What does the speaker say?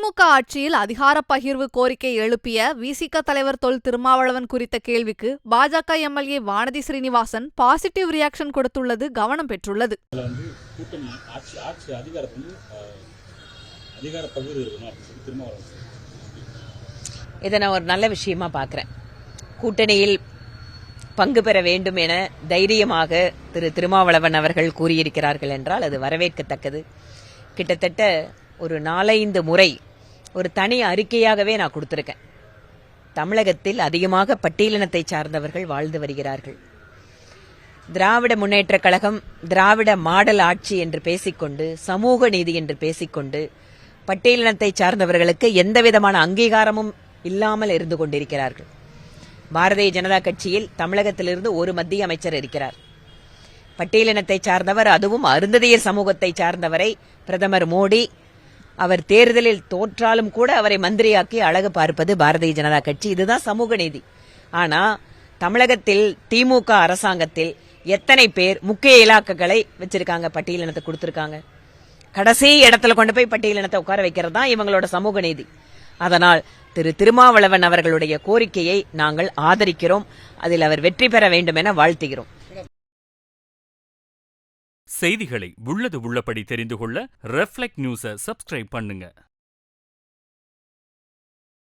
திமுக ஆட்சியில் அதிகார பகிர்வு கோரிக்கை எழுப்பிய விசிக தலைவர் தொல் திருமாவளவன் குறித்த கேள்விக்கு பாஜக MLA Vanathi Srinivasan positive reaction கொடுத்துள்ளது கவனம் பெற்றுள்ளது. இதை நான் ஒரு நல்ல விஷயமா பார்க்கிறேன். கூட்டணியில் பங்கு பெற வேண்டும் என தைரியமாக திரு திருமாவளவன் அவர்கள் கூறியிருக்கிறார்கள் என்றால் அது வரவேற்கத்தக்கது. கிட்டத்தட்ட ஒரு 4-5 முறை ஒரு தனி அறிக்கையாகவே நான் கொடுத்திருக்கேன். தமிழகத்தில் அதிகமாக பட்டியலினத்தை சார்ந்தவர்கள் வாழ்ந்து வருகிறார்கள். திராவிட முன்னேற்றக் கழகம் திராவிட மாடல் ஆட்சி என்று பேசிக்கொண்டு, சமூக நீதி என்று பேசிக்கொண்டு, பட்டியலினத்தை சார்ந்தவர்களுக்கு எந்தவிதமான அங்கீகாரமும் இல்லாமல் இருந்து கொண்டிருக்கிறார்கள். பாரதிய ஜனதா கட்சியில் தமிழகத்திலிருந்து ஒரு மத்திய அமைச்சர் இருக்கிறார். பட்டியலினத்தை சார்ந்தவர், அதுவும் அருந்ததியர் சமூகத்தை சார்ந்தவரை பிரதமர் மோடி அவர் தேர்தலில் தோற்றாலும் கூட அவரை மந்திரியாக்கி அழகு பார்ப்பது பாரதிய ஜனதா கட்சி. இதுதான் சமூக நீதி. ஆனா தமிழகத்தில் திமுக அரசாங்கத்தில் எத்தனை பேர் முக்கிய இலாக்குகளை வச்சிருக்காங்க, பட்டியலினத்தை கொடுத்திருக்காங்க. கடைசி இடத்துல கொண்டு போய் பட்டியலினத்தை உட்கார வைக்கிறது தான் இவங்களோட சமூக நீதி. அதனால் திரு திருமாவளவன் அவர்களுடைய கோரிக்கையை நாங்கள் ஆதரிக்கிறோம். அதில் அவர் வெற்றி பெற வேண்டும் என வாழ்த்துகிறோம். செய்திகளை உள்ளது உள்ளபடி தெரிந்து கொள்ள ரெஃப்ளெக்ட் நியூஸை சப்ஸ்கிரைப் பண்ணுங்க.